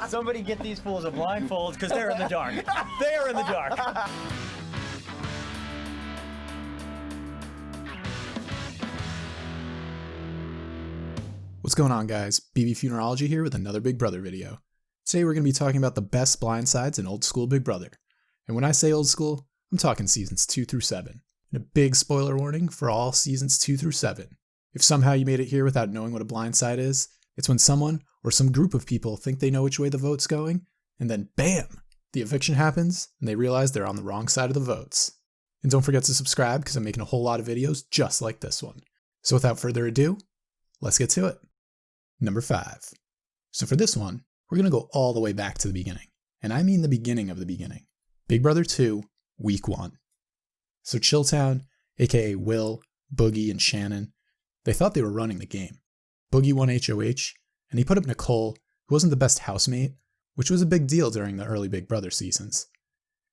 Somebody get these fools a blindfold, because they're in the dark. They are in the dark. What's going on, guys? BB Funerology here with another Big Brother video. Today we're going to be talking about the best blindsides in old school Big Brother. And when I say old school, I'm talking seasons 2 through 7. And a big spoiler warning for all seasons 2 through 7. If somehow you made it here without knowing what a blindside is, it's when someone or some group of people think they know which way the vote's going, and then BAM! The eviction happens, and they realize they're on the wrong side of the votes. And don't forget to subscribe, because I'm making a whole lot of videos just like this one. So without further ado, let's get to it. Number 5. So for this one, we're going to go all the way back to the beginning. And I mean the beginning of the beginning. Big Brother 2, Week 1. So Chilltown, aka Will, Boogie, and Shannon, they thought they were running the game. Boogie won HOH, and he put up Nicole, who wasn't the best housemate, which was a big deal during the early Big Brother seasons.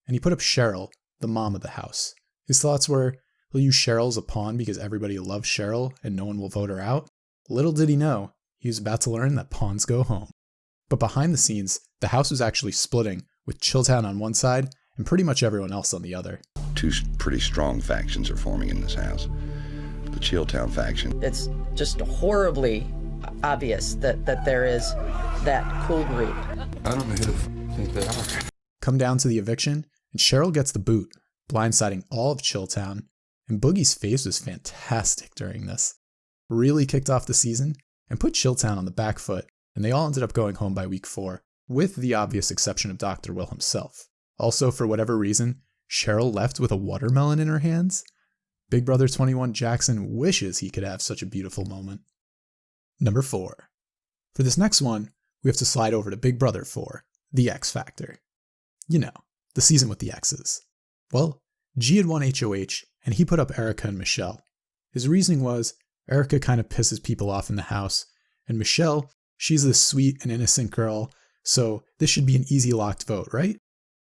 And he put up Cheryl, the mom of the house. His thoughts were, he'll use Cheryl as a pawn because everybody loves Cheryl and no one will vote her out. Little did he know, he was about to learn that pawns go home. But behind the scenes, the house was actually splitting, with Chilltown on one side and pretty much everyone else on the other. Two pretty strong factions are forming in this house. The Chilltown faction. It's just horribly obvious that there is that cool group. I don't know who the think they are. Come down to the eviction, and Cheryl gets the boot, blindsiding all of Chilltown, and Boogie's face was fantastic during this. Really kicked off the season, and put Chilltown on the back foot, and they all ended up going home by week 4, with the obvious exception of Dr. Will himself. Also, for whatever reason, Cheryl left with a watermelon in her hands. Big Brother 21 Jackson wishes he could have such a beautiful moment. Number 4. For this next one, we have to slide over to Big Brother 4, The X Factor. You know, the season with the X's. Well, G had won HOH, and he put up Erica and Michelle. His reasoning was, Erica kind of pisses people off in the house, and Michelle, she's this sweet and innocent girl, so this should be an easy locked vote, right?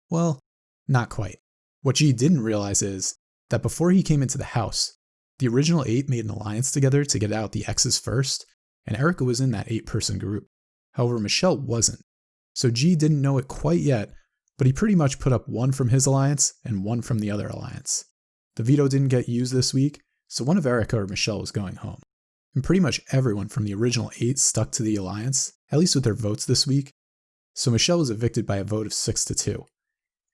Well, not quite. What G didn't realize is that before he came into the house, the original 8 made an alliance together to get out the X's first, and Erica was in that 8-person group. However, Michelle wasn't. So G didn't know it quite yet, but he pretty much put up 1 from his alliance and 1 from the other alliance. The veto didn't get used this week, so one of Erica or Michelle was going home. And pretty much everyone from the original 8 stuck to the alliance, at least with their votes this week. So Michelle was evicted by a vote of 6-2.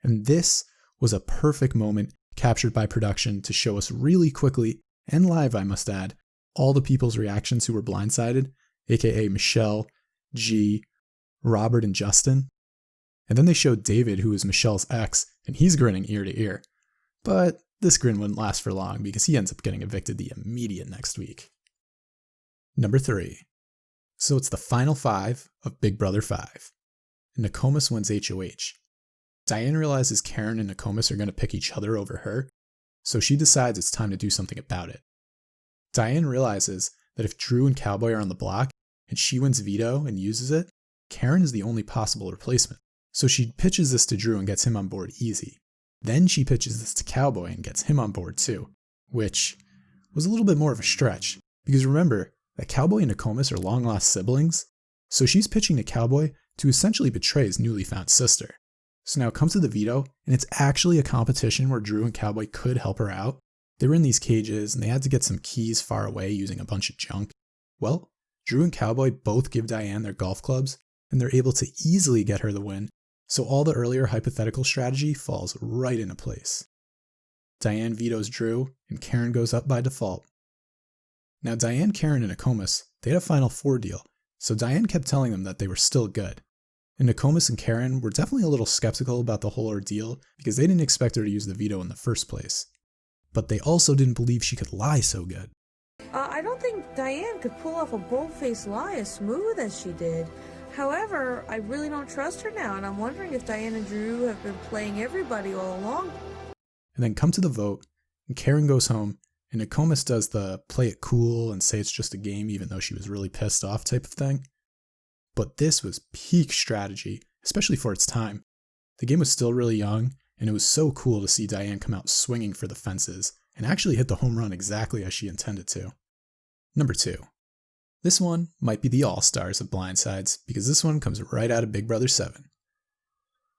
And this was a perfect moment captured by production to show us really quickly, and live I must add, all the people's reactions who were blindsided, aka Michelle, G, Robert, and Justin. And then they showed David, who is Michelle's ex, and he's grinning ear to ear. But this grin wouldn't last for long because he ends up getting evicted the immediate next week. Number 3. So it's the final 5 of Big Brother 5. Nakomis wins HOH. Diane realizes Karen and Nakomis are going to pick each other over her, so she decides it's time to do something about it. Diane realizes that if Drew and Cowboy are on the block, and she wins veto and uses it, Karen is the only possible replacement. So she pitches this to Drew and gets him on board easy. Then she pitches this to Cowboy and gets him on board too, which was a little bit more of a stretch, because remember that Cowboy and Nakomis are long-lost siblings, so she's pitching to Cowboy to essentially betray his newly found sister. So now it comes to the veto, and it's actually a competition where Drew and Cowboy could help her out. They were in these cages, and they had to get some keys far away using a bunch of junk. Well, Drew and Cowboy both give Diane their golf clubs, and they're able to easily get her the win, so all the earlier hypothetical strategy falls right into place. Diane vetoes Drew, and Karen goes up by default. Now Diane, Karen, and Nakomis, they had a Final 4 deal, so Diane kept telling them that they were still good. And Nakomis and Karen were definitely a little skeptical about the whole ordeal because they didn't expect her to use the veto in the first place. But they also didn't believe she could lie so good. I don't think Diane could pull off a bold-faced lie as smooth as she did. However, I really don't trust her now, and I'm wondering if Diane and Drew have been playing everybody all along. And then come to the vote, and Karen goes home, and Nakomis does the play it cool and say it's just a game even though she was really pissed off type of thing. But this was peak strategy, especially for its time. The game was still really young, and it was so cool to see Diane come out swinging for the fences and actually hit the home run exactly as she intended to. Number 2. This one might be the all-stars of Blindsides because this one comes right out of Big Brother 7.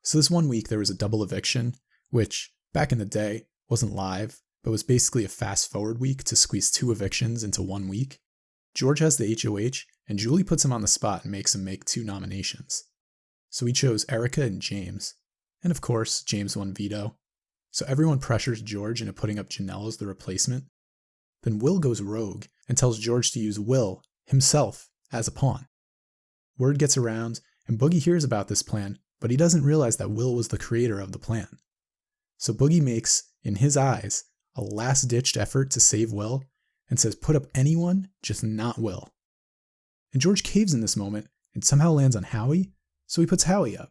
So this one week there was a double eviction, which, back in the day, wasn't live, but was basically a fast-forward week to squeeze 2 evictions into 1 week. George has the HOH, and Julie puts him on the spot and makes him make 2 nominations. So he chose Erica and James. And of course, James won veto. So everyone pressures George into putting up Janelle as the replacement. Then Will goes rogue and tells George to use Will, himself, as a pawn. Word gets around, and Boogie hears about this plan, but he doesn't realize that Will was the creator of the plan. So Boogie makes, in his eyes, a last-ditched effort to save Will, and says put up anyone, just not Will. And George caves in this moment, and somehow lands on Howie, so he puts Howie up.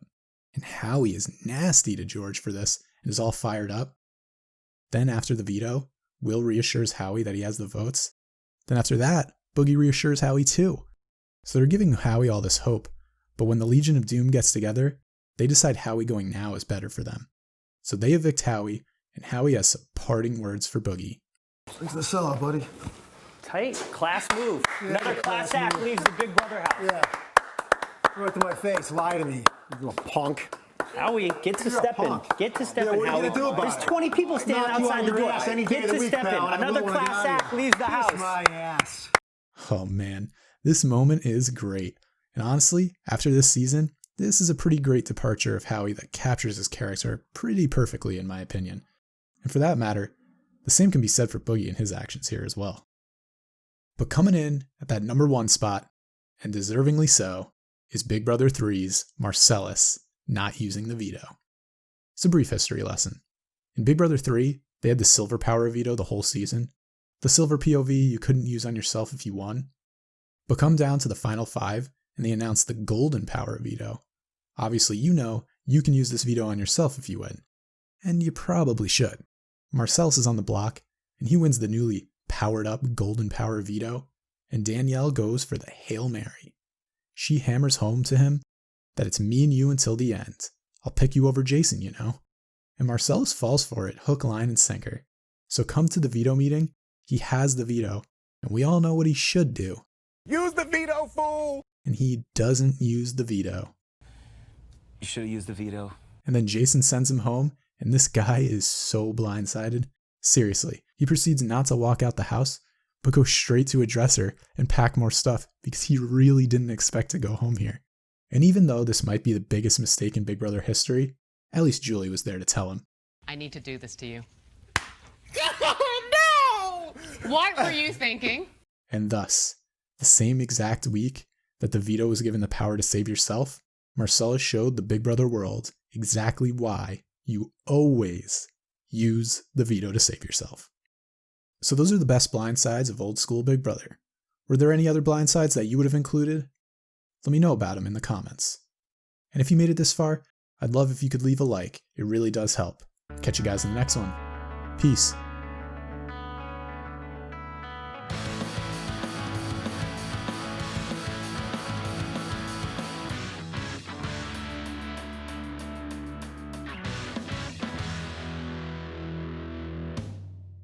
And Howie is nasty to George for this, and is all fired up. Then after the veto, Will reassures Howie that he has the votes. Then after that, Boogie reassures Howie too. So they're giving Howie all this hope, but when the Legion of Doom gets together, they decide Howie going now is better for them. So they evict Howie, and Howie has some parting words for Boogie. Thanks for the sellout, buddy. Tight. Class move. Yeah, Another class act leaves the Big Brother house. Yeah. Right to my face. Lie to me, you little punk. Howie, get to You're a stepping. punk. Get to stepping, what are you Howie. gonna do about There's it? 20 people standing Knock you outside on the your door. ass any day Get of the to week, stepping. pal, and I Another really wanna class get out act of leaves the here. house. Kiss my ass. Oh man, this moment is great. And honestly, after this season, this is a pretty great departure of Howie that captures his character pretty perfectly in my opinion. And for that matter, the same can be said for Boogie and his actions here as well. But coming in at that number 1 spot, and deservingly so, is Big Brother 3's Marcellas not using the veto. It's a brief history lesson. In Big Brother 3, they had the silver power veto the whole season. The silver POV you couldn't use on yourself if you won. But come down to the final 5, and they announced the golden power veto. Obviously you know you can use this veto on yourself if you win. And you probably should. Marcellas is on the block, and he wins the newly powered up golden power veto, and Danielle goes for the Hail Mary. She hammers home to him that it's me and you until the end. I'll pick you over Jason, you know. And Marcellas falls for it, hook, line, and sinker. So come to the veto meeting, he has the veto, and we all know what he should do. Use the veto, fool! And he doesn't use the veto. You should have used the veto. And then Jason sends him home, and this guy is so blindsided. Seriously, he proceeds not to walk out the house, but go straight to a dresser and pack more stuff because he really didn't expect to go home here. And even though this might be the biggest mistake in Big Brother history, at least Julie was there to tell him. I need to do this to you. Oh, no! What were you thinking? And thus, the same exact week that the veto was given the power to save yourself, Marcellas showed the Big Brother world exactly why you always use the veto to save yourself. So those are the best blindsides of old school Big Brother. Were there any other blindsides that you would have included? Let me know about them in the comments. And if you made it this far, I'd love if you could leave a like. It really does help. Catch you guys in the next one. Peace.